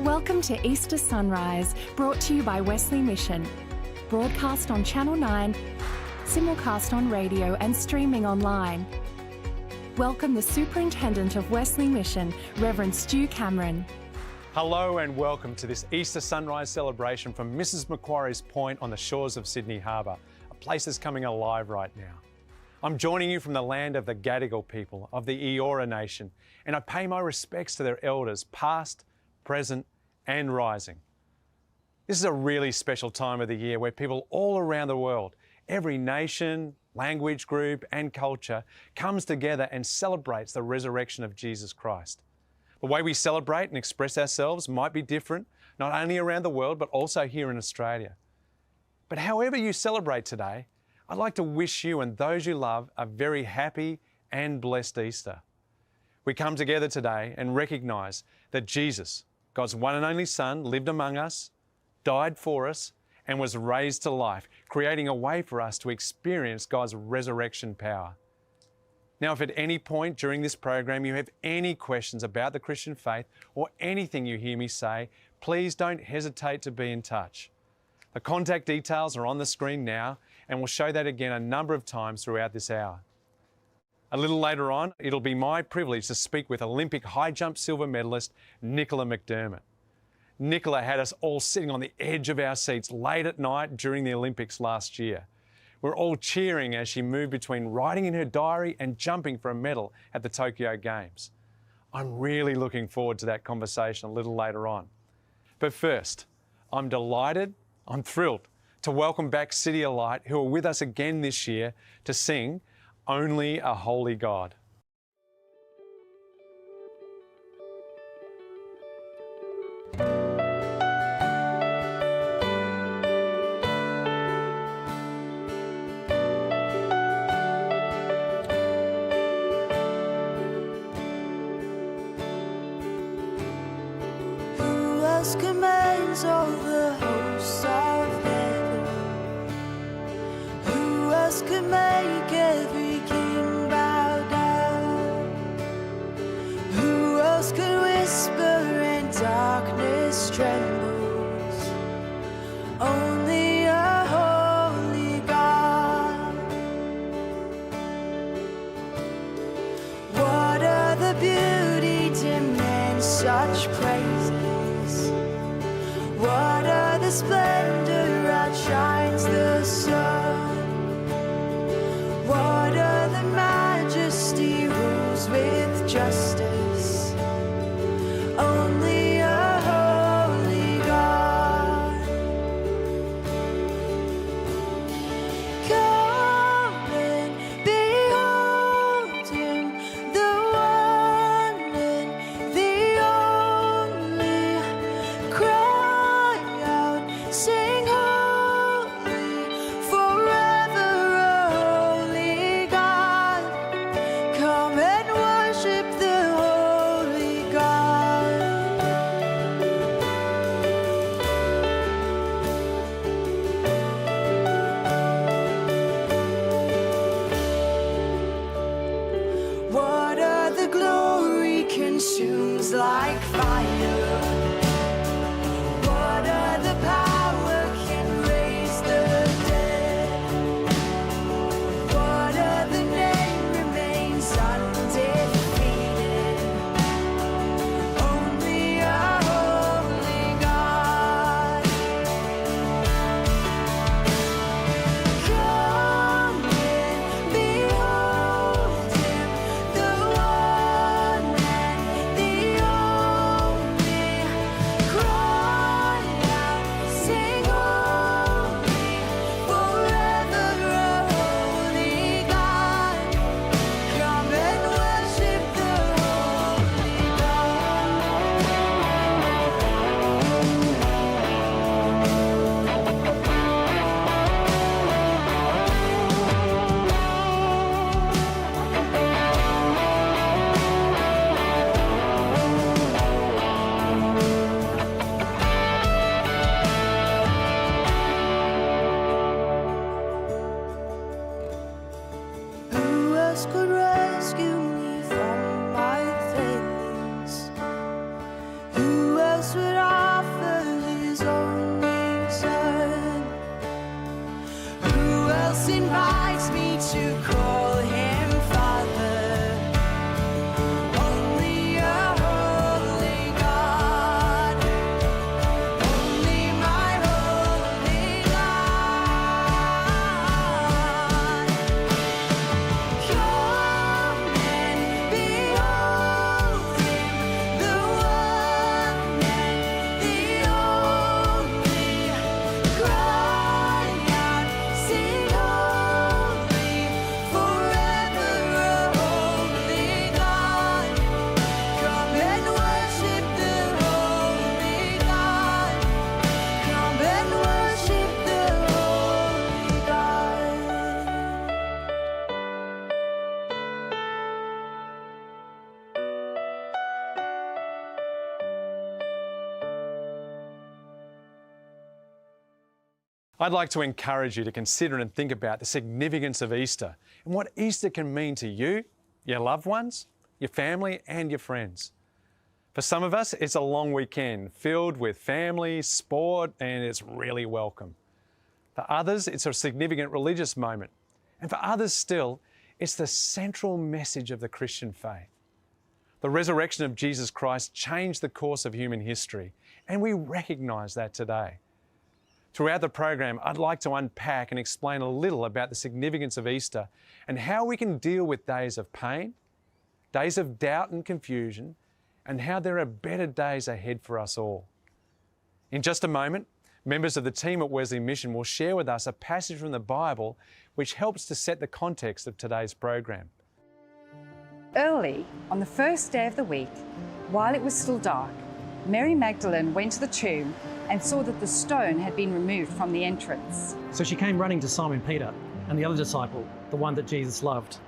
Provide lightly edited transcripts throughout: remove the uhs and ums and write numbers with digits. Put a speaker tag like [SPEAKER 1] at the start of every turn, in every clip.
[SPEAKER 1] Welcome to Easter Sunrise, brought to you by Wesley Mission. Broadcast on Channel 9, simulcast on radio and streaming online. Welcome the Superintendent of Wesley Mission, Reverend Stu Cameron.
[SPEAKER 2] Hello and welcome to this Easter Sunrise celebration from Mrs Macquarie's Point on the shores of Sydney Harbour, a place that's coming alive right now. I'm joining you from the land of the Gadigal people, of the Eora Nation, and I pay my respects to their elders, past, present and rising. This is a really special time of the year where people all around the world, every nation, language group and culture comes together and celebrates the resurrection of Jesus Christ. The way we celebrate and express ourselves might be different, not only around the world, but also here in Australia. But however you celebrate today, I'd like to wish you and those you love a very happy and blessed Easter. We come together today and recognise that Jesus, God's one and only Son, lived among us, died for us, and was raised to life, creating a way for us to experience God's resurrection power. Now, if at any point during this program you have any questions about the Christian faith or anything you hear me say, please don't hesitate to be in touch. The contact details are on the screen now, and we'll show that again a number of times throughout this hour. A little later on, it'll be my privilege to speak with Olympic high jump silver medalist Nicola McDermott. Nicola had us all sitting on the edge of our seats late at night during the Olympics last year. We're all cheering as she moved between writing in her diary and jumping for a medal at the Tokyo Games. I'm really looking forward to that conversation a little later on. But first, I'm delighted, I'm thrilled to welcome back City Alight, who are with us again this year to sing Only a Holy God.
[SPEAKER 3] Who else commands all the hosts of heaven? Who else can make every king bow down? Who else can whisper and darkness trembles? Only a holy God. What other beauty demands such praises? What other splendor outshines the sun? What other majesty rules with justice? Only a holy God. Come and behold Him, the one and the only. Cry out, sing holy, forever a holy God. Come and worship the holy God. What other glory consumes like fire? What other power can raise the dead? What other name remains undefeated? Only a holy God. Come and behold Him, the one and the only. Cry out, sing holy, forever a holy God. Come and worship the holy Who else could rescue me from my failings? Who else would offer His only Son? Who else invites me to call Him Father? Only a holy God. Only my holy God. Come and behold Him, the one and the only. Cry out, sing holy, forever a holy God. Come and worship the holy God. Come and worship the holy God.
[SPEAKER 2] I'd like to encourage you to consider and think about the significance of Easter and what Easter can mean to you, your loved ones, your family and your friends. For some of us, it's a long weekend filled with family, sport, and it's really welcome. For others, it's a significant religious moment. And for others still, It's the central message of the Christian faith. The resurrection of Jesus Christ changed the course of human history, and we recognise that today. Throughout the program, I'd like to unpack and explain a little about the significance of Easter and how we can deal with days of pain, days of doubt and confusion, and how there are better days ahead for us all. In just a moment, members of the team at Wesley Mission will share with us a passage from the Bible which helps to set the context of today's program.
[SPEAKER 4] Early on the first day of the week, while it was still dark, Mary Magdalene went to the tomb and saw that the stone had been removed from the entrance.
[SPEAKER 5] So she came running to Simon Peter and the other disciple, the one that Jesus loved,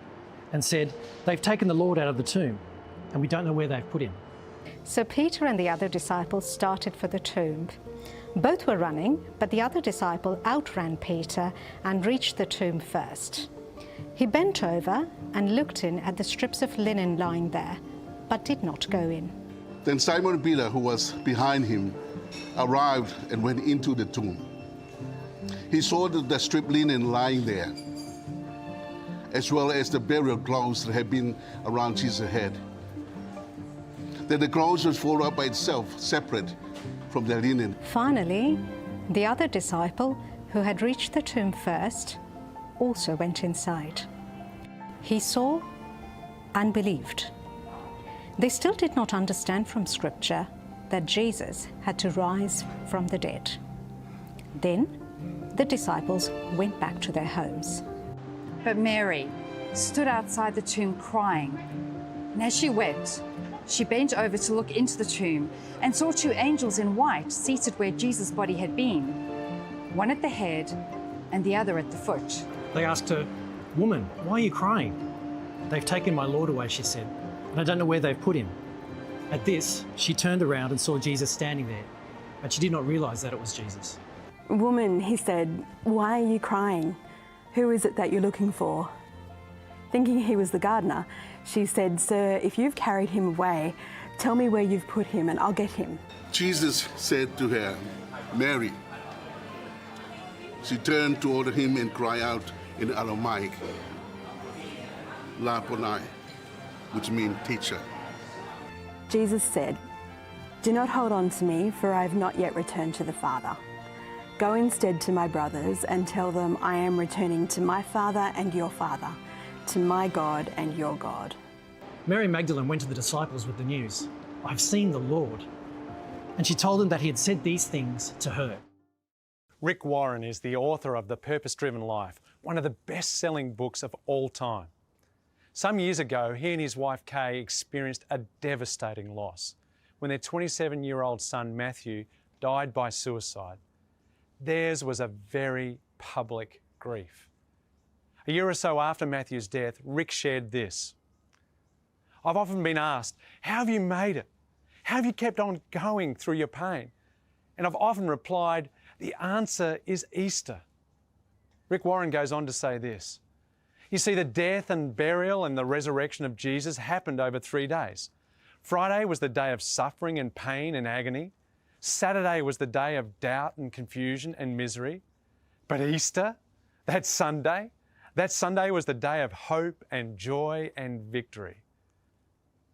[SPEAKER 5] and said, "They've taken the Lord out of the tomb, and we don't know where they've put him."
[SPEAKER 6] So Peter and the other disciple started for the tomb. Both were running, but the other disciple outran Peter and reached the tomb first. He bent over and looked in at the strips of linen lying there, but did not go in.
[SPEAKER 7] Then Simon Peter, who was behind him, arrived and went into the tomb. He saw the stripped linen lying there, as well as the burial clothes that had been around Jesus' head. Then the clothes was folded up by itself, separate from the linen.
[SPEAKER 6] Finally, the other disciple, who had reached the tomb first, also went inside. He saw and believed. They still did not understand from Scripture that Jesus had to rise from the dead. Then the disciples went back to their homes.
[SPEAKER 4] But Mary stood outside the tomb crying. And as she wept, she bent over to look into the tomb and saw two angels in white seated where Jesus' body had been, one at the head and the other at the foot.
[SPEAKER 5] They asked her, "Woman, why are you crying?" "They've taken my Lord away," she said, "and I don't know where they've put him." At this, she turned around and saw Jesus standing there, but she did not realise that it was Jesus.
[SPEAKER 8] "Woman," he said, "why are you crying? Who is it that you're looking for?" Thinking he was the gardener, she said, "Sir, if you've carried him away, tell me where you've put him and I'll get him."
[SPEAKER 7] Jesus said to her, "Mary." She turned toward him and cried out in Aramaic, "Rabboni," which means teacher.
[SPEAKER 8] Jesus said, "Do not hold on to me, for I have not yet returned to the Father. Go instead to my brothers and tell them I am returning to my Father and your Father, to my God and your God."
[SPEAKER 5] Mary Magdalene went to the disciples with the news, "I've seen the Lord." And she told them that he had said these things to her.
[SPEAKER 2] Rick Warren is the author of The Purpose-Driven Life, one of the best-selling books of all time. Some years ago, he and his wife Kay experienced a devastating loss when their 27-year-old son Matthew died by suicide. Theirs was a very public grief. A year or so after Matthew's death, Rick shared this. "I've often been asked, how have you made it? How have you kept on going through your pain? And I've often replied, the answer is Easter." Rick Warren goes on to say this. You see, the death and burial and the resurrection of Jesus happened over 3 days. Friday was the day of suffering and pain and agony. Saturday was the day of doubt and confusion and misery. But Easter, that Sunday was the day of hope and joy and victory.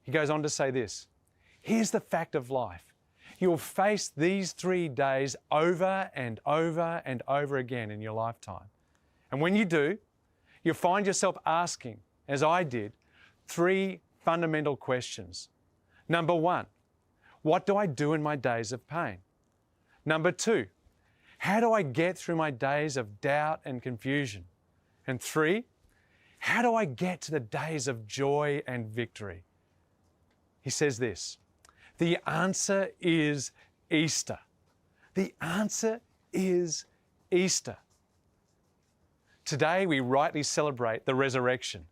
[SPEAKER 2] He goes on to say this. Here's the fact of life. You'll face these 3 days over and over and over again in your lifetime. And when you do, you'll find yourself asking, as I did, 3 fundamental questions. Number 1, what do I do in my days of pain? Number 2, how do I get through my days of doubt and confusion? And 3, how do I get to the days of joy and victory? He says this, the answer is Easter. The answer is Easter. Today we rightly celebrate the resurrection,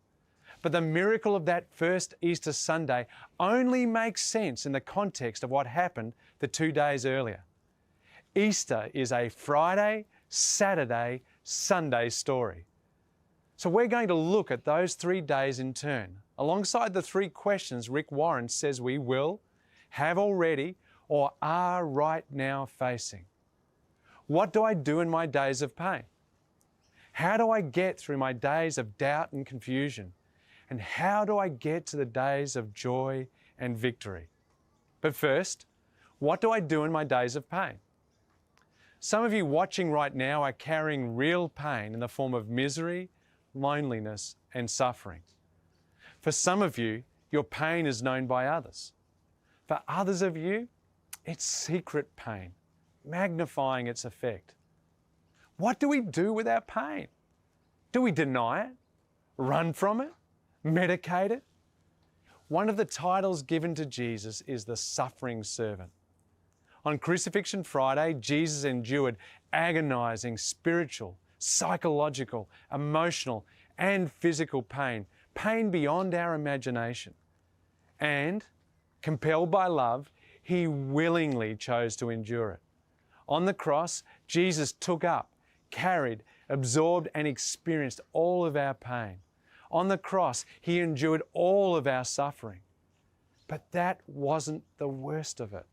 [SPEAKER 2] but the miracle of that first Easter Sunday only makes sense in the context of what happened the 2 days earlier. Easter is a Friday, Saturday, Sunday story. So we're going to look at those 3 days in turn, alongside the 3 questions Rick Warren says we will, have already, or are right now facing. What do I do in my days of pain? How do I get through my days of doubt and confusion? And how do I get to the days of joy and victory? But first, what do I do in my days of pain? Some of you watching right now are carrying real pain in the form of misery, loneliness, and suffering. For some of you, your pain is known by others. For others of you, it's secret pain, magnifying its effect. What do we do with our pain? Do we deny it? Run from it? Medicate it? One of the titles given to Jesus is the suffering servant. On Crucifixion Friday, Jesus endured agonizing spiritual, psychological, emotional, and physical pain, pain beyond our imagination. And, compelled by love, he willingly chose to endure it. On the cross, Jesus took up, carried, absorbed, and experienced all of our pain. On the cross, he endured all of our suffering. But that wasn't the worst of it.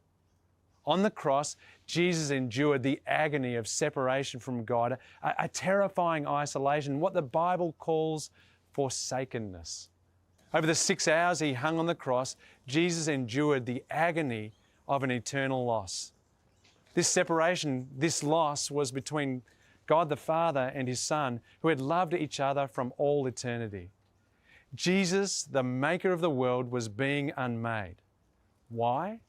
[SPEAKER 2] On the cross, Jesus endured the agony of separation from God, a terrifying isolation, what the Bible calls forsakenness. Over the 6 hours he hung on the cross, Jesus endured the agony of an eternal loss. This separation, this loss, was between God the Father and His Son, who had loved each other from all eternity. Jesus, the maker of the world, was being unmade. Why?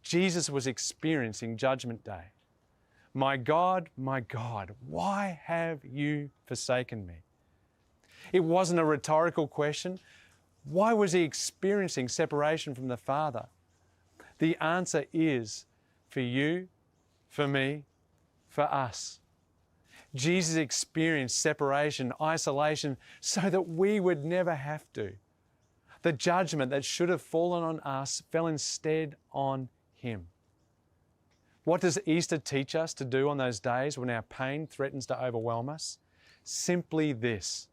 [SPEAKER 2] Jesus was experiencing Judgment Day. My God, why have you forsaken me? It wasn't a rhetorical question. Why was he experiencing separation from the Father? The answer is for you, for me, for us. Jesus experienced separation, isolation, so that we would never have to. The judgment that should have fallen on us fell instead on Him. What does Easter teach us to do on those days when our pain threatens to overwhelm us? Simply this: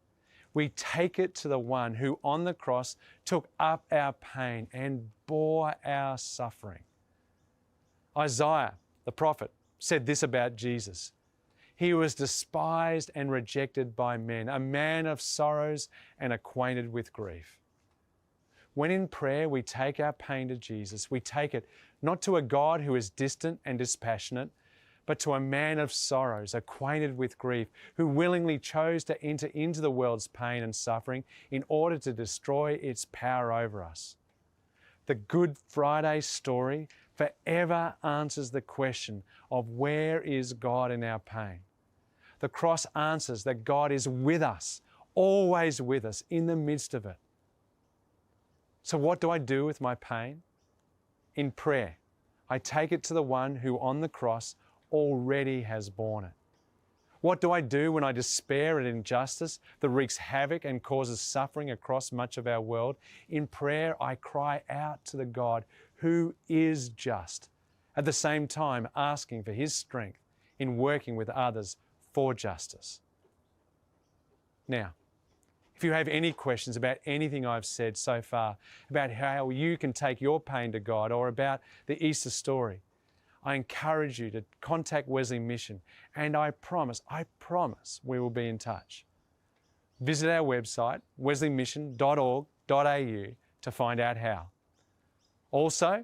[SPEAKER 2] we take it to the one who on the cross took up our pain and bore our suffering. Isaiah, the prophet, said this about Jesus: He was despised and rejected by men, a man of sorrows and acquainted with grief. When in prayer we take our pain to Jesus, we take it not to a God who is distant and dispassionate, but to a man of sorrows, acquainted with grief, who willingly chose to enter into the world's pain and suffering in order to destroy its power over us. The Good Friday story forever answers the question of where is God in our pain. The cross answers that God is with us, always with us, in the midst of it. So what do I do with my pain? In prayer, I take it to the one who on the cross already has borne it. What do I do when I despair at injustice that wreaks havoc and causes suffering across much of our world? In prayer, I cry out to the God who is just, at the same time asking for His strength in working with others for justice. Now, if you have any questions about anything I've said so far, about how you can take your pain to God or about the Easter story, I encourage you to contact Wesley Mission, and I promise we will be in touch. Visit our website, wesleymission.org.au, to find out how. Also,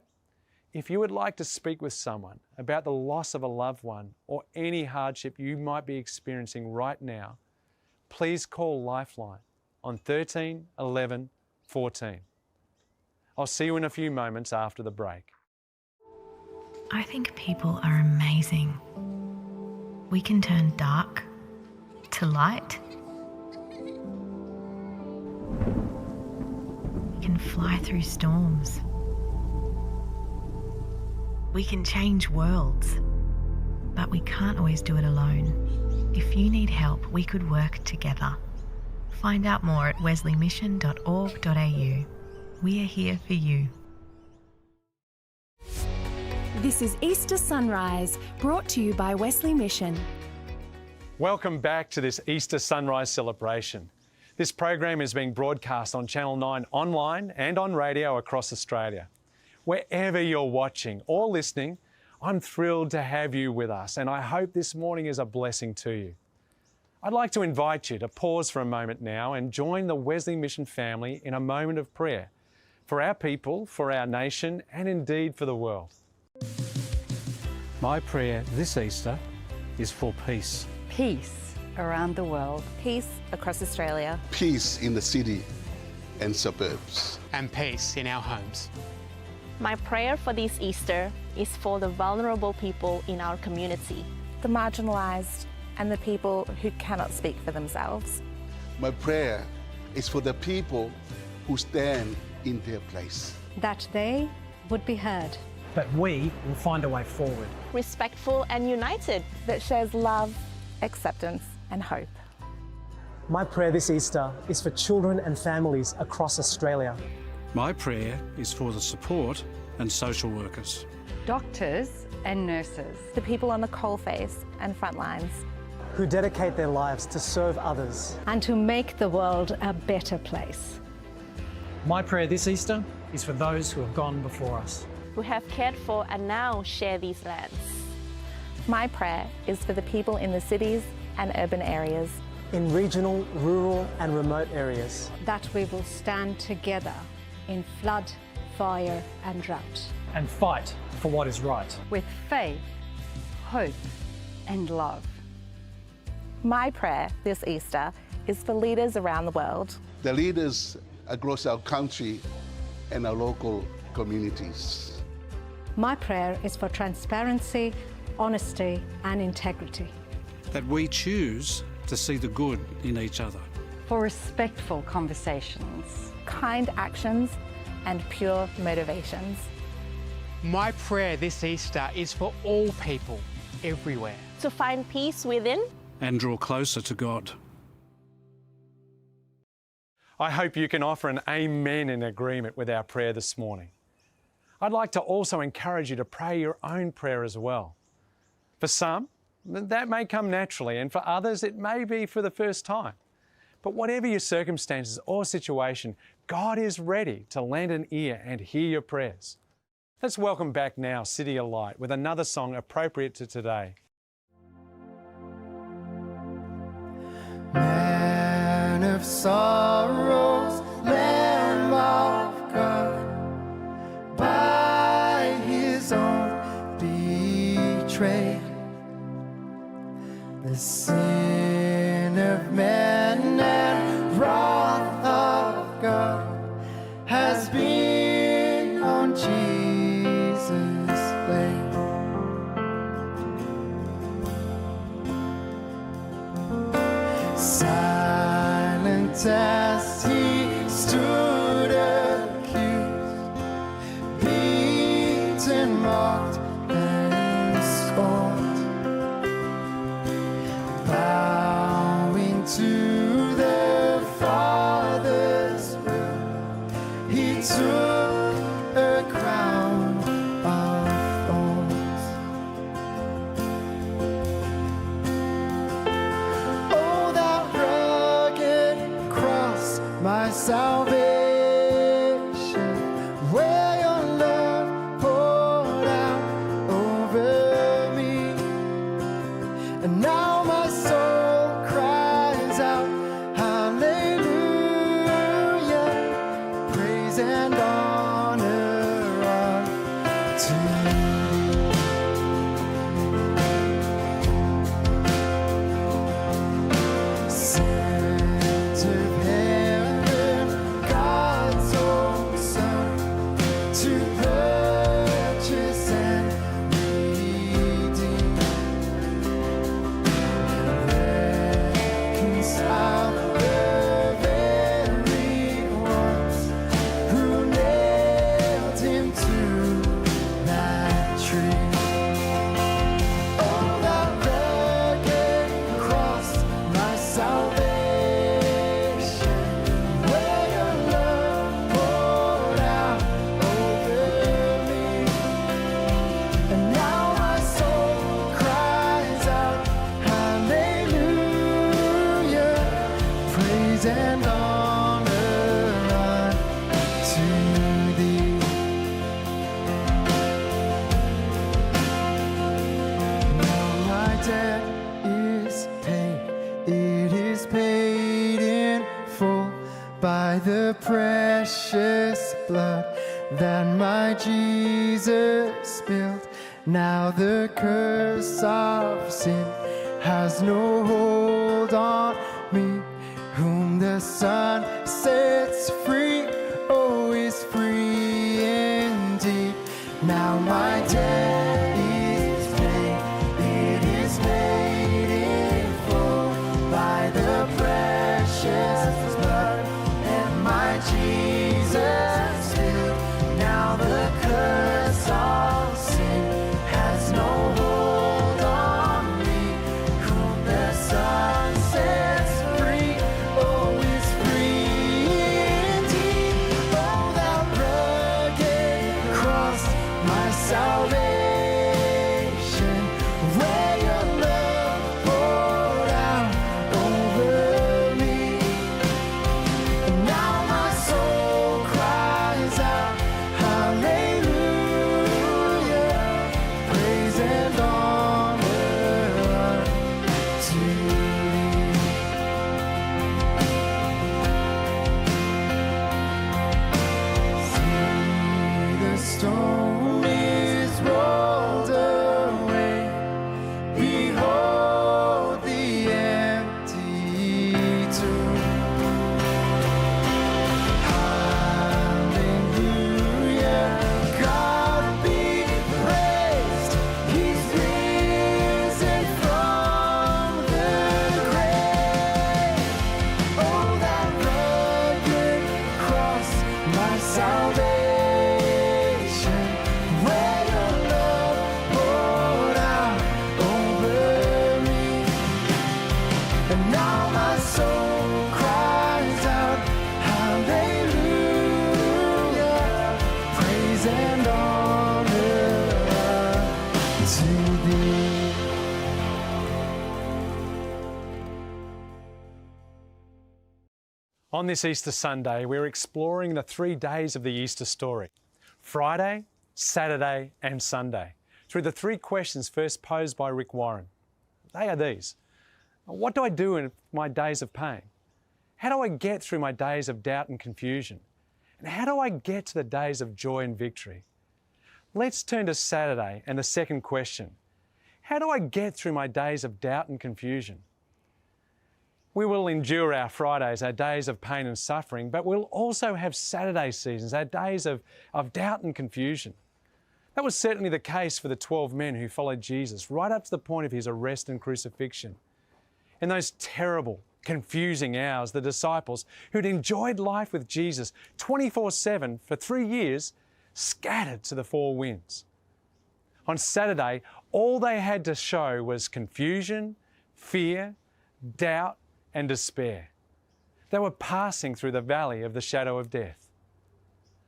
[SPEAKER 2] if you would like to speak with someone about the loss of a loved one or any hardship you might be experiencing right now, please call Lifeline on 13 11 14. I'll see you in a few moments after the break.
[SPEAKER 9] I think people are amazing. We can turn dark to light. We can fly through storms. We can change worlds, but we can't always do it alone. If you need help, we could work together. Find out more at wesleymission.org.au. We are here for you.
[SPEAKER 1] This is Easter Sunrise, brought to you by Wesley Mission.
[SPEAKER 2] Welcome back to this Easter Sunrise celebration. This program is being broadcast on Channel 9 online and on radio across Australia. Wherever you're watching or listening, I'm thrilled to have you with us, and I hope this morning is a blessing to you. I'd like to invite you to pause for a moment now and join the Wesley Mission family in a moment of prayer for our people, for our nation, and indeed for the world.
[SPEAKER 10] My prayer this Easter is for peace.
[SPEAKER 11] Peace around the world.
[SPEAKER 12] Peace across Australia.
[SPEAKER 7] Peace in the city and suburbs.
[SPEAKER 13] And peace in our homes.
[SPEAKER 12] My prayer for this Easter is for the vulnerable people in our community, the marginalised and the people who cannot speak for themselves.
[SPEAKER 7] My prayer is for the people who stand in their place.
[SPEAKER 6] That they would be heard.
[SPEAKER 5] But we will find a way forward.
[SPEAKER 12] Respectful and united, that shares love, acceptance and hope.
[SPEAKER 14] My prayer this Easter is for children and families across Australia.
[SPEAKER 10] My prayer is for the support and social workers.
[SPEAKER 4] Doctors and nurses.
[SPEAKER 12] The people on the coalface and front lines.
[SPEAKER 14] Who dedicate their lives to serve others.
[SPEAKER 6] And to make the world a better place.
[SPEAKER 5] My prayer this Easter is for those who have gone before us.
[SPEAKER 12] Who have cared for and now share these lands. My prayer is for the people in the cities and urban areas.
[SPEAKER 14] In regional, rural and remote areas.
[SPEAKER 6] That we will stand together in flood, fire and drought.
[SPEAKER 5] And fight for what is right.
[SPEAKER 4] With faith, hope and love.
[SPEAKER 12] My prayer this Easter is for leaders around the world.
[SPEAKER 7] The leaders across our country and our local communities.
[SPEAKER 6] My prayer is for transparency, honesty and integrity.
[SPEAKER 10] That we choose to see the good in each other.
[SPEAKER 4] For respectful conversations.
[SPEAKER 12] Kind actions and pure motivations.
[SPEAKER 13] My prayer this Easter is for all people, everywhere.
[SPEAKER 12] To find peace within
[SPEAKER 10] and draw closer to God.
[SPEAKER 2] I hope you can offer an amen in agreement with our prayer this morning. I'd like to also encourage you to pray your own prayer as well. For some, that may come naturally, and for others, it may be for the first time. But whatever your circumstances or situation, God is ready to lend an ear and hear your prayers. Let's welcome back now City of Light with another song appropriate to today.
[SPEAKER 3] Man of sorrows, Lamb of God, by His own betrayed, the sin of man and wrath of God has been on Jesus laid. Silent as He stood accused, beaten, mocked and scorned, bowing to the Father's will, He took a crown of thorns. Oh, thou rugged cross, my salvation, where your love poured out over me. And now my soul cries out, hallelujah, praise and honor unto you. Sent of heaven, God's own Son, to purchase and redeem, reconcile the very ones who nailed Him to that
[SPEAKER 15] that my Jesus built. Now the curse of sin has no hold on me. Whom the Son sets free, oh, is free indeed. Now my debt is paid, it is paid in full by the precious blood, and my Jesus filled. Now the curse of sin has no hold on me. Whom the Son sets free, oh, is free indeed. Oh, thou rugged cross, my salvation, where your love poured out over me. And now my soul cries out, hallelujah, praise and honor to thee. See, the stone is rolled away. Behold the empty tomb. Hallelujah, God be praised. He's risen from the grave. Oh, that rugged cross, my salvation, where your love poured out over me. And now my soul cries out, hallelujah, praise and honor to thee.
[SPEAKER 2] On this Easter Sunday, we're exploring the 3 days of the Easter story: Friday, Saturday, and Sunday, through the 3 questions first posed by Rick Warren. They are these: what do I do in my days of pain? How do I get through my days of doubt and confusion? And how do I get to the days of joy and victory? Let's turn to Saturday and the second question: how do I get through my days of doubt and confusion? We will endure our Fridays, our days of pain and suffering, but we'll also have Saturday seasons, our days of doubt and confusion. That was certainly the case for the 12 men who followed Jesus right up to the point of his arrest and crucifixion. In those terrible, confusing hours, the disciples who'd enjoyed life with Jesus 24/7 for 3 years scattered to the 4 winds. On Saturday, all they had to show was confusion, fear, doubt, and despair. They were passing through the valley of the shadow of death.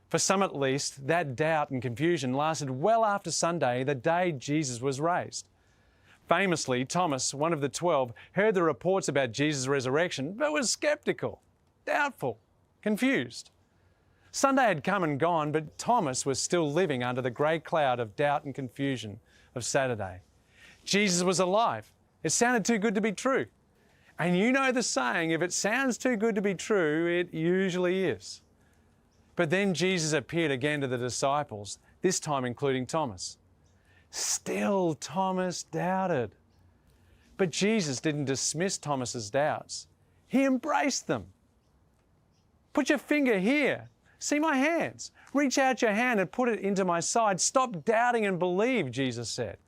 [SPEAKER 2] For some at least, that doubt and confusion lasted well after Sunday, the day Jesus was raised. Famously, Thomas, one of the 12, heard the reports about Jesus' resurrection, but was skeptical, doubtful, confused. Sunday had come and gone, but Thomas was still living under the grey cloud of doubt and confusion of Saturday. Jesus was alive. It sounded too good to be true. And you know the saying, if it sounds too good to be true, it usually is. But then Jesus appeared again to the disciples, this time including Thomas. Still Thomas doubted. But Jesus didn't dismiss Thomas's doubts. He embraced them. Put your finger here. See my hands. Reach out your hand and put it into my side. Stop doubting and believe, Jesus said.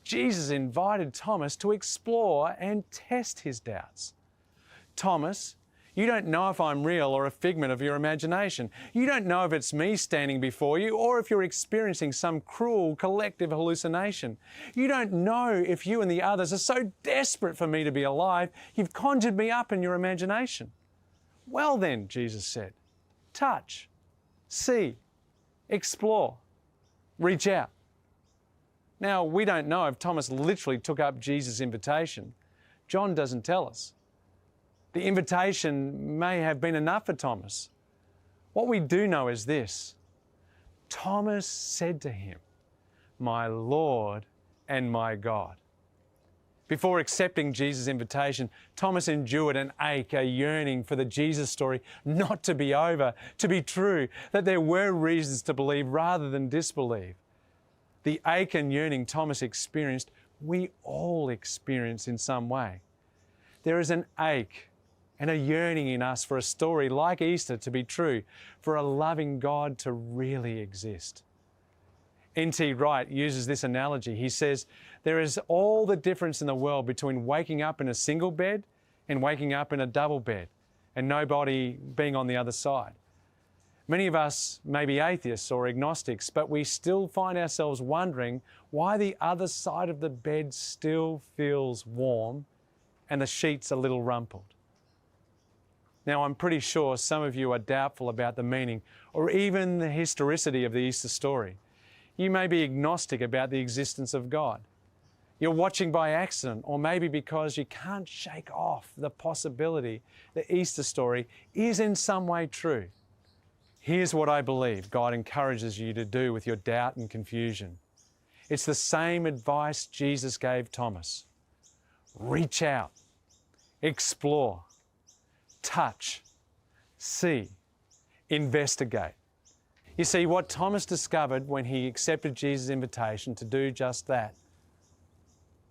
[SPEAKER 2] Jesus invited Thomas to explore and test his doubts. Thomas, you don't know if I'm real or a figment of your imagination. You don't know if it's me standing before you or if you're experiencing some cruel collective hallucination. You don't know if you and the others are so desperate for me to be alive, you've conjured me up in your imagination. Well then, Jesus said, touch, see, explore, reach out. Now, we don't know if Thomas literally took up Jesus' invitation. John doesn't tell us. The invitation may have been enough for Thomas. What we do know is this: Thomas said to him, "My Lord and my God." Before accepting Jesus' invitation, Thomas endured an ache, a yearning for the Jesus story not to be over, to be true, that there were reasons to believe rather than disbelieve. The ache and yearning Thomas experienced, we all experience in some way. There is an ache and a yearning in us for a story like Easter to be true, for a loving God to really exist. N.T. Wright uses this analogy. He says, there is all the difference in the world between waking up in a single bed and waking up in a double bed, and nobody being on the other side. Many of us may be atheists or agnostics, but we still find ourselves wondering why the other side of the bed still feels warm and the sheets a little rumpled. Now, I'm pretty sure some of you are doubtful about the meaning or even the historicity of the Easter story. You may be agnostic about the existence of God. You're watching by accident, or maybe because you can't shake off the possibility the Easter story is in some way true. Here's what I believe God encourages you to do with your doubt and confusion. It's the same advice Jesus gave Thomas. Reach out, explore, touch, see, investigate. You see, what Thomas discovered when he accepted Jesus' invitation to do just that.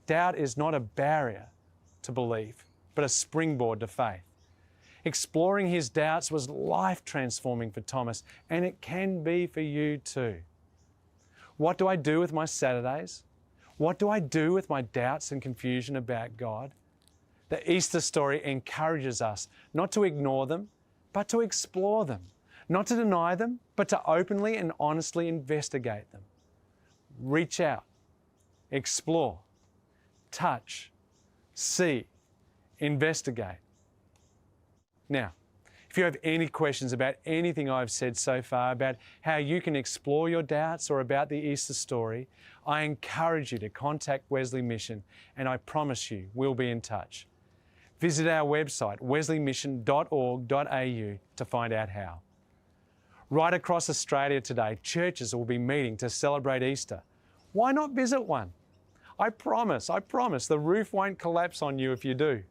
[SPEAKER 2] Doubt is not a barrier to belief, but a springboard to faith. Exploring his doubts was life-transforming for Thomas, and it can be for you too. What do I do with my Saturdays? What do I do with my doubts and confusion about God? The Easter story encourages us not to ignore them, but to explore them. Not to deny them, but to openly and honestly investigate them. Reach out, explore, touch, see, investigate. Now, if you have any questions about anything I've said so far, about how you can explore your doubts or about the Easter story, I encourage you to contact Wesley Mission, and I promise you we'll be in touch. Visit our website, wesleymission.org.au, to find out how. Right across Australia today, churches will be meeting to celebrate Easter. Why not visit one? I promise, the roof won't collapse on you if you do.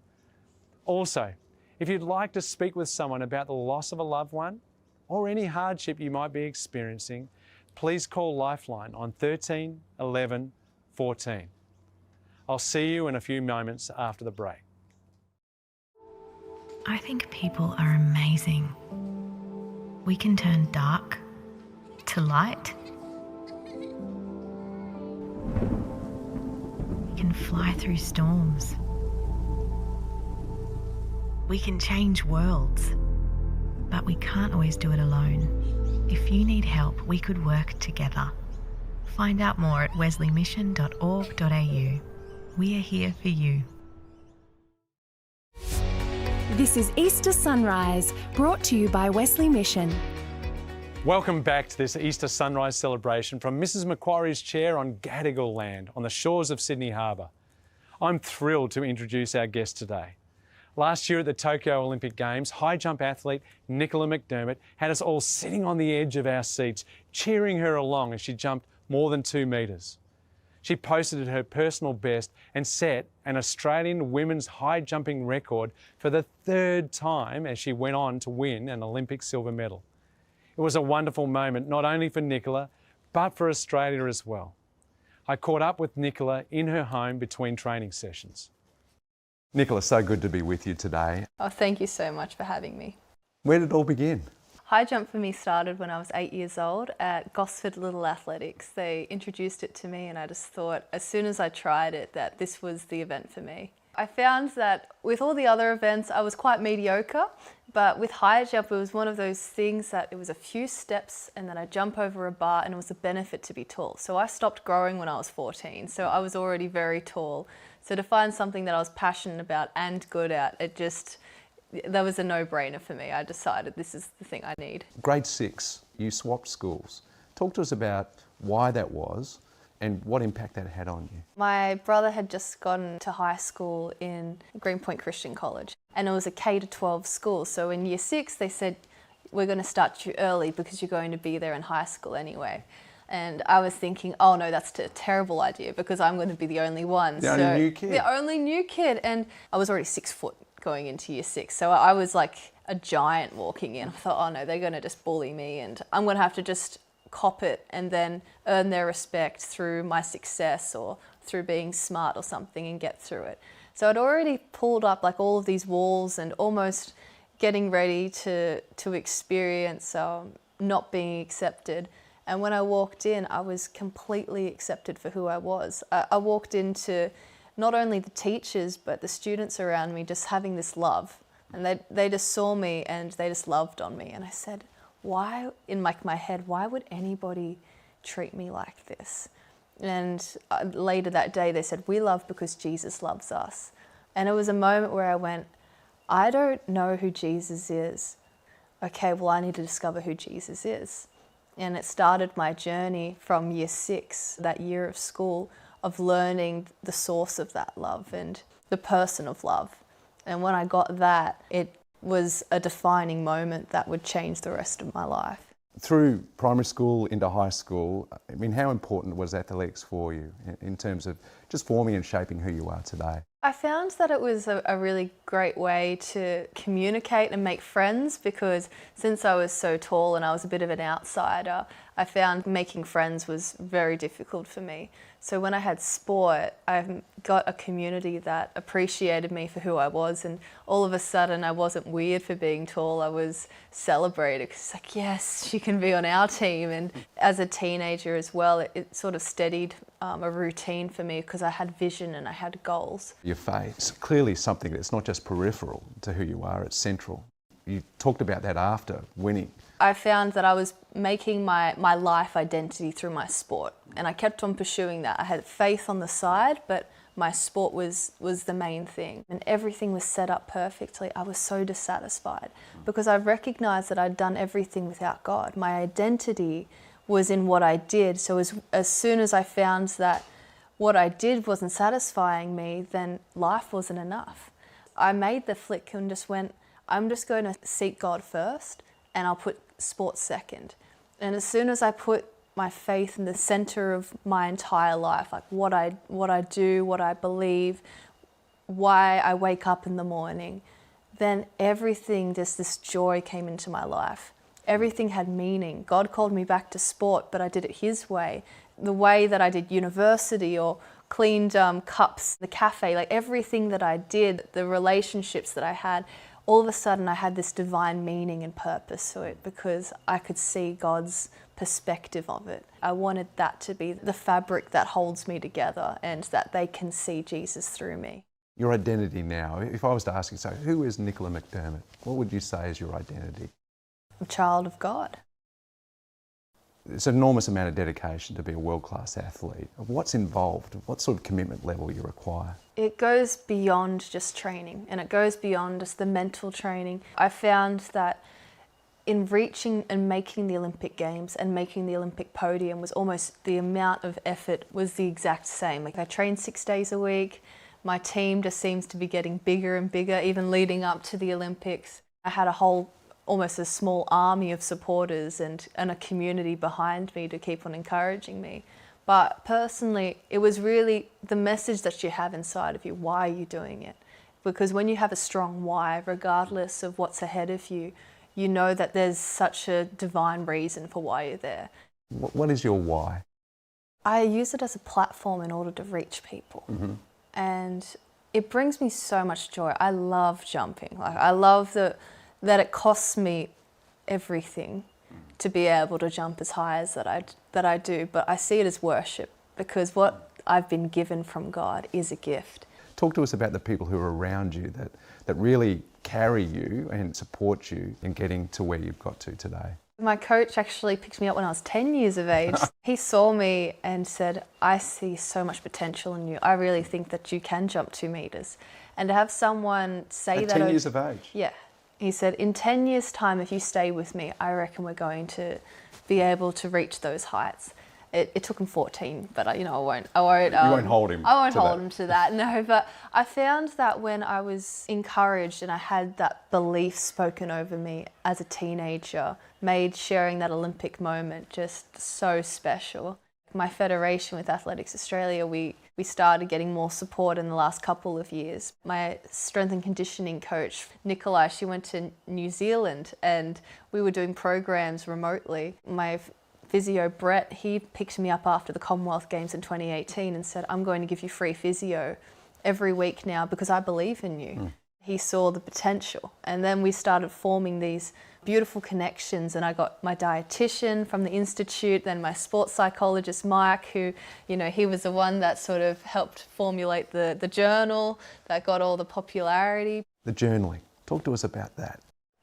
[SPEAKER 2] Also, if you'd like to speak with someone about the loss of a loved one or any hardship you might be experiencing, please call Lifeline on 13 11 14. I'll see you in a few moments after the break.
[SPEAKER 9] I think people are amazing. We can turn dark to light. We can fly through storms. We can change worlds, but we can't always do it alone. If you need help, we could work together. Find out more at wesleymission.org.au. We are here for you.
[SPEAKER 1] This is Easter Sunrise, brought to you by Wesley Mission.
[SPEAKER 2] Welcome back to this Easter sunrise celebration from Mrs. Macquarie's chair on Gadigal land on the shores of Sydney Harbour. I'm thrilled to introduce our guest today. Last year at the Tokyo Olympic Games, high jump athlete Nicola McDermott had us all sitting on the edge of our seats, cheering her along as she jumped more than 2 metres. She posted her personal best and set an Australian women's high jumping record for the 3rd time as she went on to win an Olympic silver medal. It was a wonderful moment, not only for Nicola, but for Australia as well. I caught up with Nicola in her home between training sessions. Nicola, so good to be with you today.
[SPEAKER 16] Oh, thank you so much for having me.
[SPEAKER 2] Where did it all begin?
[SPEAKER 16] High jump for me started when I was 8 years old at Gosford Little Athletics. They introduced it to me and I just thought as soon as I tried it that this was the event for me. I found that with all the other events I was quite mediocre, but with high jump it was one of those things that it was a few steps and then I jump over a bar and it was a benefit to be tall. So I stopped growing when I was 14, so I was already very tall. So to find something that I was passionate about and good at, that was a no-brainer for me. I decided this is the thing I need.
[SPEAKER 17] Grade 6, you swapped schools. Talk to us about why that was and what impact that had on you.
[SPEAKER 16] My brother had just gone to high school in Greenpoint Christian College and it was a K-12 school. So in year 6 they said, we're going to start you early because you're going to be there in high school anyway. And I was thinking, oh no, that's a terrible idea because I'm going to be the only one.
[SPEAKER 17] The only new kid.
[SPEAKER 16] The only new kid. And I was already 6 foot going into year 6. So I was like a giant walking in. I thought, oh no, they're going to just bully me and I'm going to have to just cop it and then earn their respect through my success or through being smart or something and get through it. So I'd already pulled up like all of these walls and almost getting ready to experience not being accepted. And when I walked in, I was completely accepted for who I was. I walked into not only the teachers, but the students around me just having this love. And they just saw me and they just loved on me. And I said, why, in my head, why would anybody treat me like this? And later that day, they said, we love because Jesus loves us. And it was a moment where I went, I don't know who Jesus is. Okay, well, I need to discover who Jesus is. And it started my journey from year 6, that year of school, of learning the source of that love and the person of love. And when I got that, it was a defining moment that would change the rest of my life.
[SPEAKER 17] Through primary school into high school, I mean, how important was athletics for you in terms of just forming and shaping who you are today?
[SPEAKER 16] I found that it was a really great way to communicate and make friends because since I was so tall and I was a bit of an outsider, I found making friends was very difficult for me. So when I had sport, I got a community that appreciated me for who I was, and all of a sudden I wasn't weird for being tall, I was celebrated because it's like, yes, she can be on our team. And as a teenager as well, it sort of steadied a routine for me because I had vision and I had goals.
[SPEAKER 17] Your face, clearly something that's not just peripheral to who you are, it's central. You talked about that after winning.
[SPEAKER 16] I found that I was making my life identity through my sport, and I kept on pursuing that. I had faith on the side, but my sport was the main thing, and everything was set up perfectly. I was so dissatisfied because I recognized that I'd done everything without God. My identity was in what I did, so as soon as I found that what I did wasn't satisfying me, then life wasn't enough. I made the flick and just went, I'm just going to seek God first and I'll put sports second. And as soon as I put my faith in the center of my entire life, like what I do, what I believe, why I wake up in the morning, then everything, just this joy came into my life. Everything had meaning. God called me back to sport, but I did it His way. The way that I did university or cleaned cups, the cafe, like everything that I did, the relationships that I had, all of a sudden I had this divine meaning and purpose to it because I could see God's perspective of it. I wanted that to be the fabric that holds me together and that they can see Jesus through me.
[SPEAKER 17] Your identity now, if I was to ask you, so who is Nicola McDermott? What would you say is your identity?
[SPEAKER 16] A child of God.
[SPEAKER 17] It's an enormous amount of dedication to be a world-class athlete. What's involved? What sort of commitment level you require?
[SPEAKER 16] It goes beyond just training and it goes beyond just the mental training. I found that in reaching and making the Olympic Games and making the Olympic podium was almost the amount of effort was the exact same. Like I trained 6 days a week. My team just seems to be getting bigger and bigger, even leading up to the Olympics. I had almost a small army of supporters and a community behind me to keep on encouraging me. But personally, it was really the message that you have inside of you. Why are you doing it? Because when you have a strong why, regardless of what's ahead of you, you know that there's such a divine reason for why you're there.
[SPEAKER 17] What is your why?
[SPEAKER 16] I use it as a platform in order to reach people.
[SPEAKER 17] Mm-hmm.
[SPEAKER 16] And it brings me so much joy. I love jumping. Like I love that it costs me everything to be able to jump as high as that I do, but I see it as worship because what I've been given from God is a gift.
[SPEAKER 17] Talk to us about the people who are around you that really carry you and support you in getting to where you've got to today.
[SPEAKER 16] My coach actually picked me up when I was 10 years of age. He saw me and said, I see so much potential in you. I really think that you can jump 2 meters. And to have someone say
[SPEAKER 17] at
[SPEAKER 16] that...
[SPEAKER 17] 10 years of age?
[SPEAKER 16] Yeah. He said, in 10 years' time, if you stay with me, I reckon we're going to be able to reach those heights. It took him 14, but I won't
[SPEAKER 17] hold him.
[SPEAKER 16] I won't hold him to that. No, but I found that when I was encouraged and I had that belief spoken over me as a teenager, made sharing that Olympic moment just so special. My federation with Athletics Australia, we started getting more support in the last couple of years. My strength and conditioning coach, Nikolai, she went to New Zealand and we were doing programs remotely. My physio, Brett, he picked me up after the Commonwealth Games in 2018 and said, I'm going to give you free physio every week now because I believe in you. He saw the potential. And then we started forming these beautiful connections, and I got my dietitian from the Institute, then my sports psychologist, Mike, who, he was the one that sort of helped formulate the journal that got all the popularity.
[SPEAKER 17] The journaling. Talk to us about that.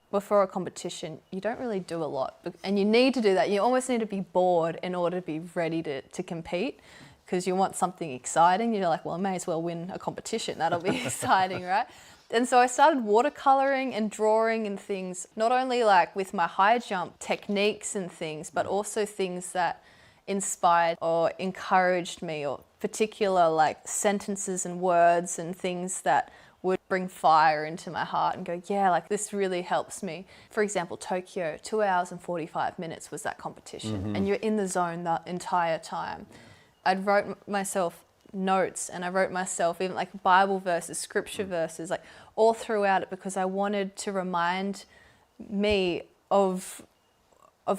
[SPEAKER 16] Before a competition, you don't really do a lot, and you need to do that. You almost need to be bored in order to be ready to compete, because you want something exciting. You're like, well, I may as well win a competition. That'll be exciting, right? And so I started watercolouring and drawing and things, not only like with my high jump techniques and things, but also things that inspired or encouraged me, or particular like sentences and words and things that would bring fire into my heart and go, yeah, like this really helps me. For example, Tokyo, 2 hours and 45 minutes was that competition, and you're in the zone the entire time. I'd wrote myself notes, and I wrote myself even like Bible verses, scripture verses, like all throughout it, because I wanted to remind me of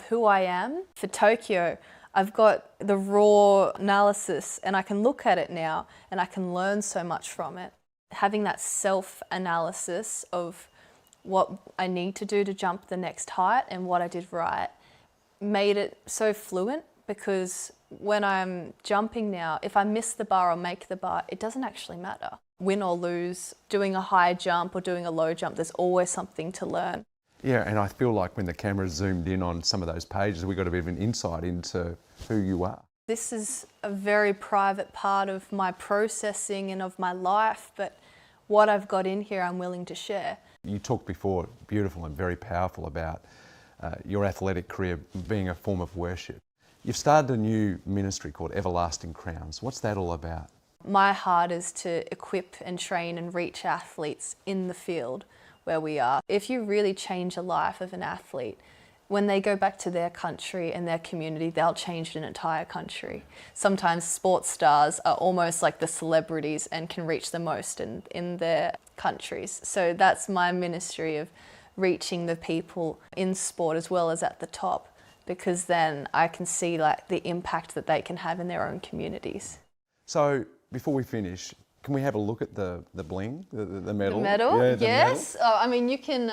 [SPEAKER 16] who I am. For Tokyo, I've got the raw analysis and I can look at it now and I can learn so much from it. Having that self-analysis of what I need to do to jump the next height and what I did right made it so fluent, because when I'm jumping now, if I miss the bar or make the bar, it doesn't actually matter. Win or lose, doing a high jump or doing a low jump, there's always something to learn.
[SPEAKER 17] Yeah, and I feel like when the camera zoomed in on some of those pages, we got a bit of an insight into who you are.
[SPEAKER 16] This is a very private part of my processing and of my life, but what I've got in here I'm willing to share.
[SPEAKER 17] You talked before, beautiful and very powerful, about your athletic career being a form of worship. You've started a new ministry called Everlasting Crowns. What's that all about?
[SPEAKER 16] My heart is to equip and train and reach athletes in the field where we are. If you really change the life of an athlete, when they go back to their country and their community, they'll change an entire country. Sometimes sports stars are almost like the celebrities and can reach the most in their countries. So that's my ministry, of reaching the people in sport as well as at the top, because then I can see like the impact that they can have in their own communities.
[SPEAKER 17] So before we finish, can we have a look at the bling, the medal?
[SPEAKER 16] The medal,
[SPEAKER 17] yeah,
[SPEAKER 16] yes. I mean, you can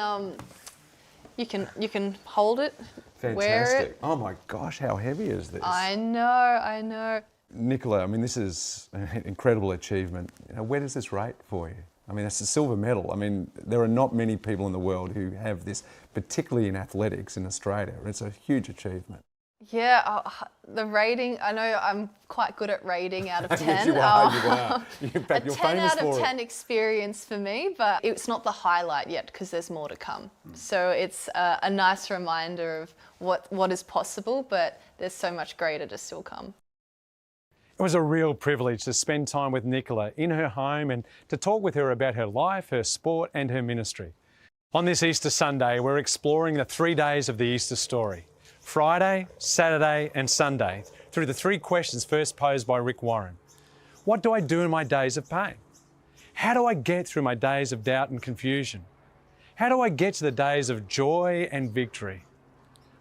[SPEAKER 16] hold it,
[SPEAKER 17] Fantastic.
[SPEAKER 16] wear it.
[SPEAKER 17] Oh my gosh, how heavy is this?
[SPEAKER 16] I know.
[SPEAKER 17] Nicola, I mean, this is an incredible achievement. Where does this rate for you? I mean, it's a silver medal. I mean, there are not many people in the world who have this, particularly in athletics in Australia. It's a huge achievement.
[SPEAKER 16] Yeah, the rating, I know I'm quite good at rating out of 10.
[SPEAKER 17] Yes, you are. In fact, you're famous for it.
[SPEAKER 16] A 10 out of 10 experience for me, but it's not the highlight yet because there's more to come. So it's a nice reminder of what is possible, but there's so much greater to still come.
[SPEAKER 2] It was a real privilege to spend time with Nicola in her home and to talk with her about her life, her sport and her ministry. On this Easter Sunday, we're exploring the 3 days of the Easter story: Friday, Saturday and Sunday, through the 3 questions first posed by Rick Warren. What do I do in my days of pain? How do I get through my days of doubt and confusion? How do I get to the days of joy and victory?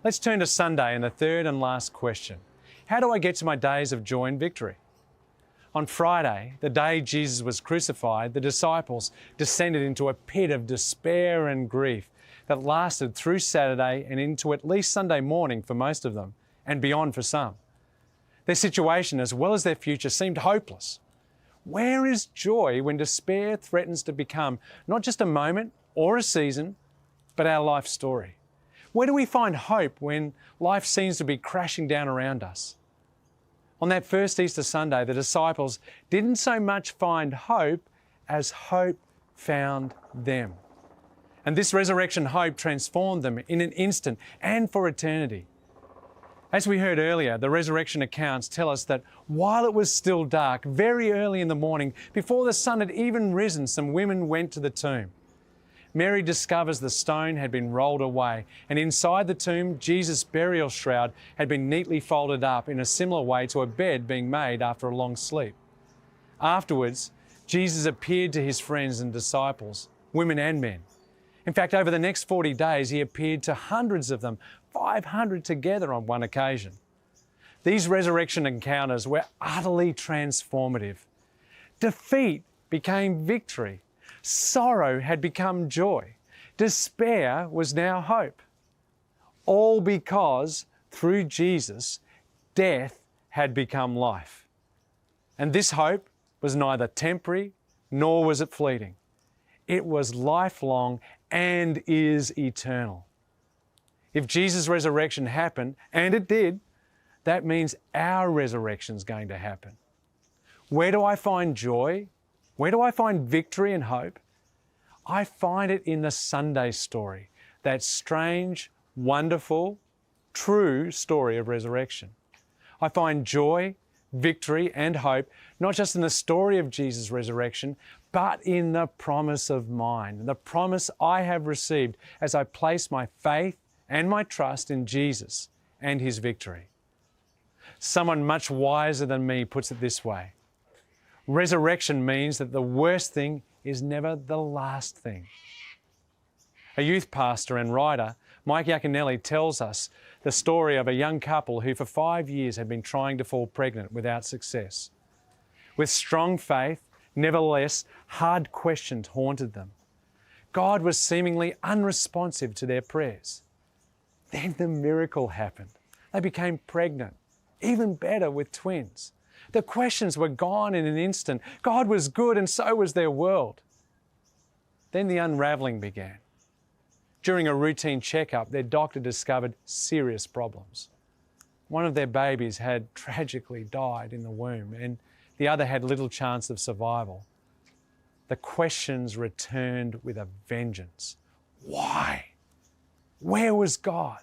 [SPEAKER 2] Let's turn to Sunday and the third and last question. How do I get to my days of joy and victory? On Friday, the day Jesus was crucified, the disciples descended into a pit of despair and grief that lasted through Saturday and into at least Sunday morning for most of them, and beyond for some. Their situation, as well as their future, seemed hopeless. Where is joy when despair threatens to become not just a moment or a season, but our life story? Where do we find hope when life seems to be crashing down around us? On that first Easter Sunday, the disciples didn't so much find hope as hope found them. And this resurrection hope transformed them in an instant and for eternity. As we heard earlier, the resurrection accounts tell us that while it was still dark, very early in the morning, before the sun had even risen, some women went to the tomb. Mary discovers the stone had been rolled away, and inside the tomb, Jesus' burial shroud had been neatly folded up in a similar way to a bed being made after a long sleep. Afterwards, Jesus appeared to his friends and disciples, women and men. In fact, over the next 40 days, he appeared to hundreds of them, 500 together on one occasion. These resurrection encounters were utterly transformative. Defeat became victory. Sorrow had become joy. Despair was now hope. All because, through Jesus, death had become life. And this hope was neither temporary nor was it fleeting. It was lifelong and is eternal. If Jesus' resurrection happened, and it did, that means our resurrection is going to happen. Where do I find joy? Where do I find victory and hope? I find it in the Sunday story, that strange, wonderful, true story of resurrection. I find joy, victory, and hope, not just in the story of Jesus' resurrection, but in the promise of mine, the promise I have received as I place my faith and my trust in Jesus and his victory. Someone much wiser than me puts it this way: resurrection means that the worst thing is never the last thing. A youth pastor and writer, Mike Yaconelli, tells us the story of a young couple who for 5 years had been trying to fall pregnant without success. With strong faith, nevertheless, hard questions haunted them. God was seemingly unresponsive to their prayers. Then the miracle happened. They became pregnant, even better with twins. The questions were gone in an instant. God was good and so was their world. Then the unraveling began. During a routine checkup, their doctor discovered serious problems. One of their babies had tragically died in the womb, and the other had little chance of survival. The questions returned with a vengeance. Why? Where was God?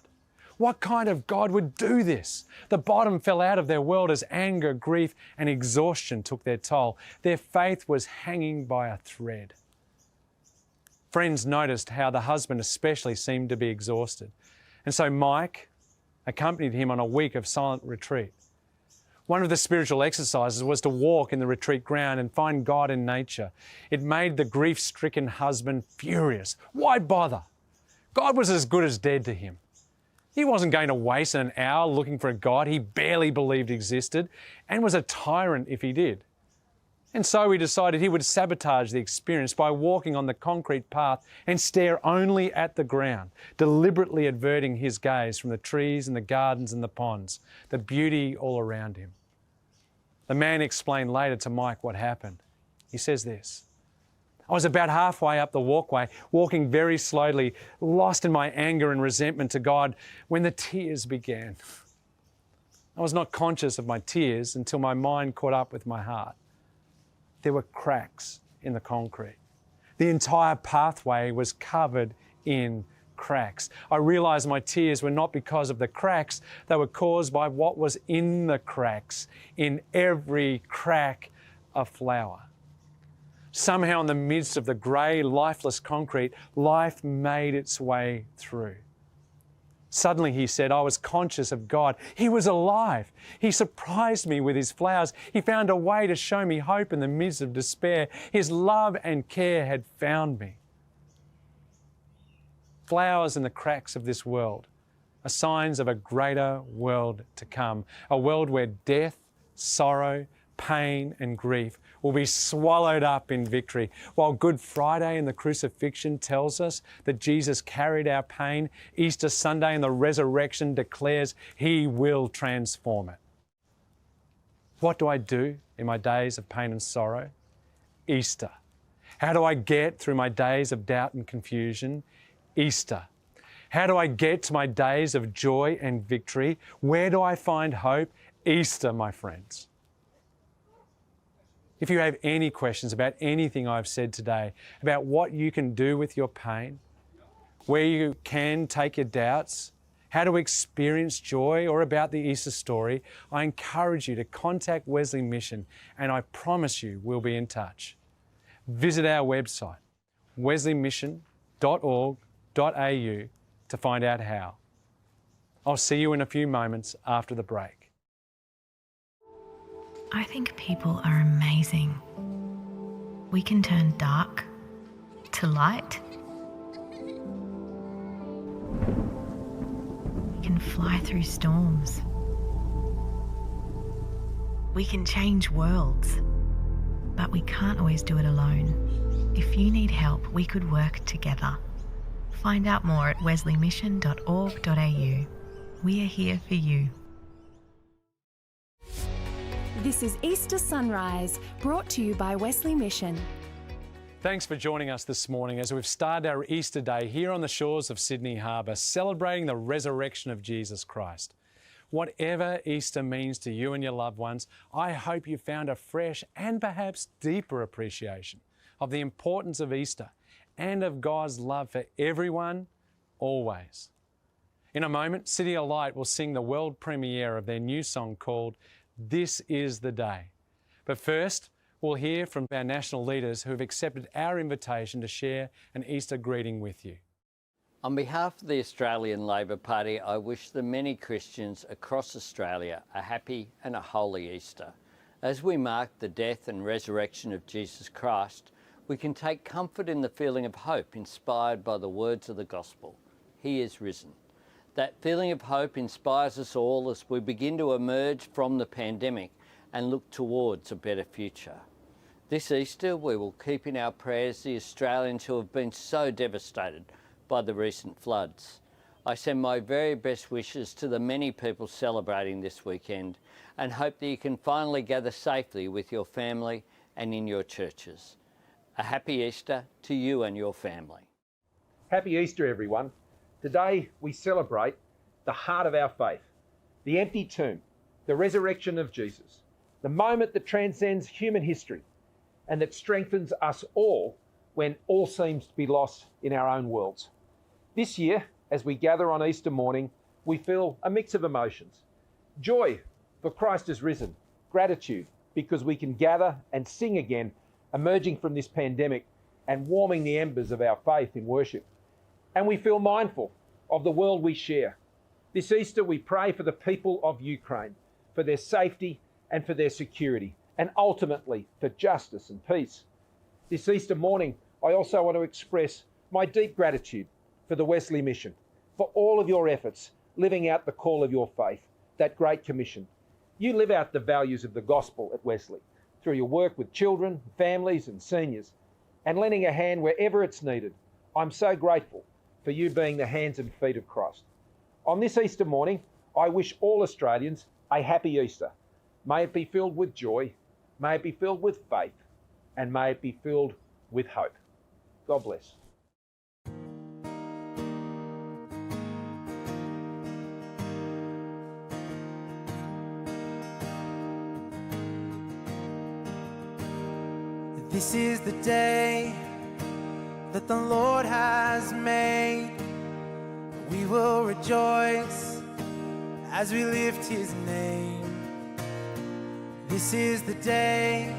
[SPEAKER 2] What kind of God would do this? The bottom fell out of their world as anger, grief, and exhaustion took their toll. Their faith was hanging by a thread. Friends noticed how the husband especially seemed to be exhausted. And so Mike accompanied him on a week of silent retreat. One of the spiritual exercises was to walk in the retreat ground and find God in nature. It made the grief-stricken husband furious. Why bother? God was as good as dead to him. He wasn't going to waste an hour looking for a God he barely believed existed and was a tyrant if he did. And so he decided he would sabotage the experience by walking on the concrete path and stare only at the ground, deliberately averting his gaze from the trees and the gardens and the ponds, the beauty all around him. The man explained later to Mike what happened. He says this: I was about halfway up the walkway, walking very slowly, lost in my anger and resentment to God, when the tears began. I was not conscious of my tears until my mind caught up with my heart. There were cracks in the concrete. The entire pathway was covered in cracks. I realized my tears were not because of the cracks, they were caused by what was in the cracks. In every crack, a flower. Somehow in the midst of the grey, lifeless concrete, life made its way through. Suddenly, he said, I was conscious of God. He was alive. He surprised me with his flowers. He found a way to show me hope in the midst of despair. His love and care had found me. Flowers in the cracks of this world are signs of a greater world to come, a world where death, sorrow, pain and grief will be swallowed up in victory. While Good Friday and the crucifixion tells us that Jesus carried our pain, Easter Sunday and the resurrection declares he will transform it. What do I do in my days of pain and sorrow? Easter. How do I get through my days of doubt and confusion? Easter. How do I get to my days of joy and victory? Where do I find hope? Easter, my friends. If you have any questions about anything I've said today, about what you can do with your pain, where you can take your doubts, how to experience joy, or about the Easter story, I encourage you to contact Wesley Mission, and I promise you we'll be in touch. Visit our website, wesleymission.org.au, to find out how. I'll see you in a few moments after the break.
[SPEAKER 9] I think people are amazing. We can turn dark to light. We can fly through storms. We can change worlds, but we can't always do it alone. If you need help, we could work together. Find out more at wesleymission.org.au. We are here for you.
[SPEAKER 1] This is Easter Sunrise, brought to you by Wesley Mission.
[SPEAKER 2] Thanks for joining us this morning as we've started our Easter Day here on the shores of Sydney Harbour, celebrating the resurrection of Jesus Christ. Whatever Easter means to you and your loved ones, I hope you found a fresh and perhaps deeper appreciation of the importance of Easter and of God's love for everyone, always. In a moment, City of Light will sing the world premiere of their new song called This Is the Day. But first, we'll hear from our national leaders who have accepted our invitation to share an Easter greeting with you.
[SPEAKER 18] On behalf of the Australian Labor Party, I wish the many Christians across Australia a happy and a holy Easter. As we mark the death and resurrection of Jesus Christ, we can take comfort in the feeling of hope inspired by the words of the gospel. He is risen. That feeling of hope inspires us all as we begin to emerge from the pandemic and look towards a better future. This Easter, we will keep in our prayers the Australians who have been so devastated by the recent floods. I send my very best wishes to the many people celebrating this weekend and hope that you can finally gather safely with your family and in your churches. A happy Easter to you and your family.
[SPEAKER 19] Happy Easter, everyone. Today we celebrate the heart of our faith, the empty tomb, the resurrection of Jesus, the moment that transcends human history and that strengthens us all when all seems to be lost in our own worlds. This year, as we gather on Easter morning, we feel a mix of emotions. Joy, for Christ is risen. Gratitude, because we can gather and sing again, emerging from this pandemic and warming the embers of our faith in worship. And we feel mindful of the world we share. This Easter, we pray for the people of Ukraine, for their safety and for their security, and ultimately for justice and peace. This Easter morning, I also want to express my deep gratitude for the Wesley Mission, for all of your efforts living out the call of your faith, that Great Commission. You live out the values of the gospel at Wesley through your work with children, families and seniors, and lending a hand wherever it's needed. I'm so grateful for you being the hands and feet of Christ. On this Easter morning, I wish all Australians a happy Easter. May it be filled with joy, may it be filled with faith, and may it be filled with hope. God bless.
[SPEAKER 15] This is the day that the Lord has made. We will rejoice as we lift His name. This is the day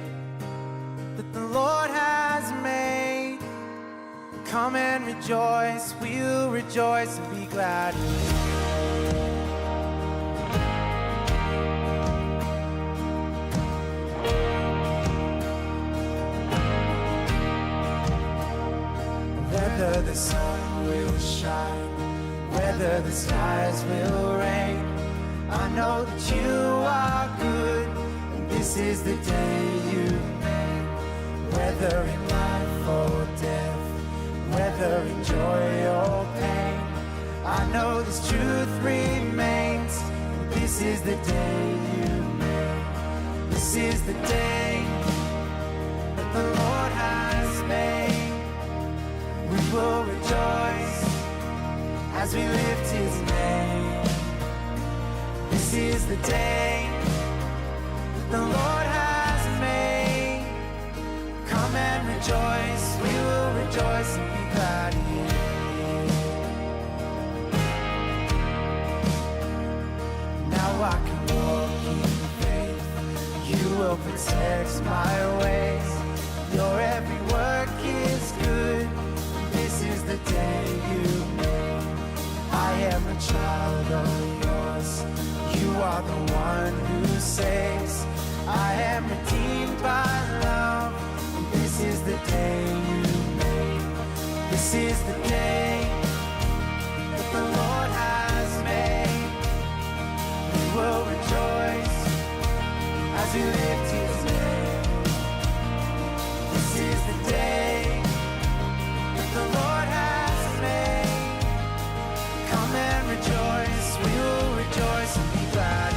[SPEAKER 15] that the Lord has made. Come and rejoice, we'll rejoice and be glad in it. Whether the sun will shine, whether the skies will rain, I know that you are good, and this is the day you made. Whether in life or death, whether in joy or pain, I know this truth remains, and this is the day you made. This is the day that the Lord has made. We will rejoice as we lift His name. This is the day that the Lord has made. Come and rejoice, we will rejoice and be glad in it. will protect my ways. Your every work is good. This is the day you made. I am a child of yours. You are the one who saves. I am redeemed by love. This is the day you made. This is the day that the Lord has made. We will rejoice as we lift his name. This is the day that the Lord has made. Come and rejoice. We will rejoice and be glad.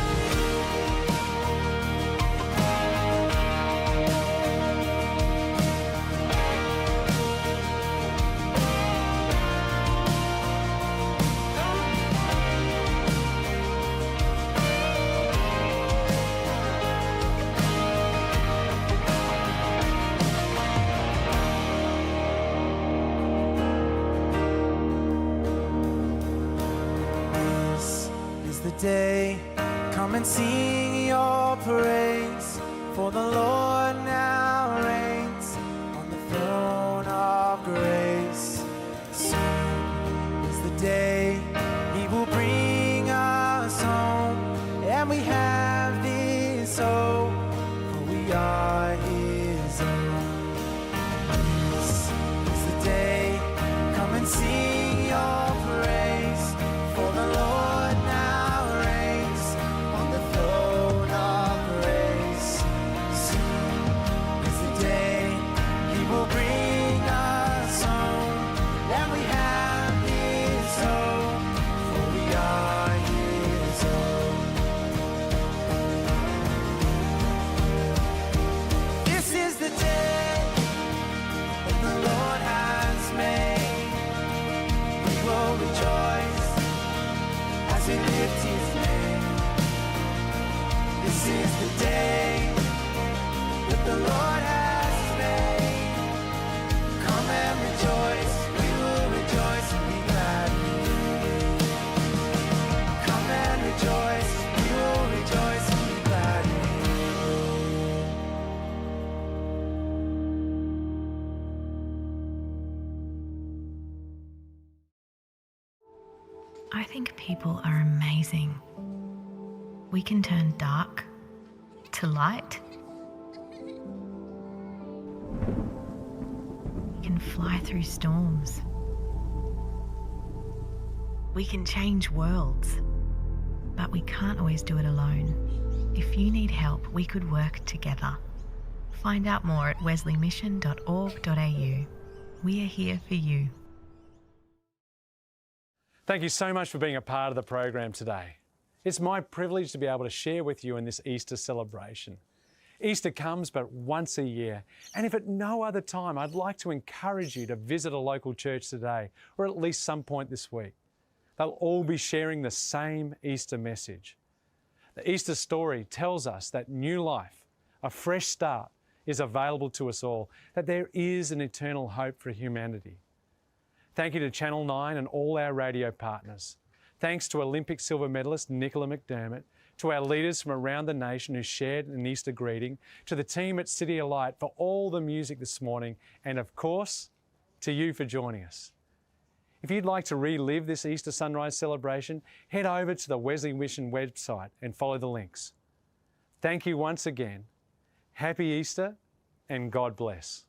[SPEAKER 15] Day, come and sing your praise, for the Lord now reigns on the throne of grace. Soon is the day he will bring us home, and we have this hope, for we are his own. This is the day, come and sing your praise, for the Lord
[SPEAKER 9] I think people are amazing. We can turn dark to light. We can fly through storms. We can change worlds, but we can't always do it alone. If you need help, we could work together. Find out more at wesleymission.org.au. We are here for you.
[SPEAKER 2] Thank you so much for being a part of the program today. It's my privilege to be able to share with you in this Easter celebration. Easter comes but once a year, and if at no other time, I'd like to encourage you to visit a local church today, or at least some point this week. They'll all be sharing the same Easter message. The Easter story tells us that new life, a fresh start, is available to us all, that there is an eternal hope for humanity. Thank you to Channel 9 and all our radio partners. Thanks to Olympic silver medalist Nicola McDermott, to our leaders from around the nation who shared an Easter greeting, to the team at City of Light for all the music this morning, and of course, to you for joining us. If you'd like to relive this Easter sunrise celebration, head over to the Wesley Mission website and follow the links. Thank you once again. Happy Easter and God bless.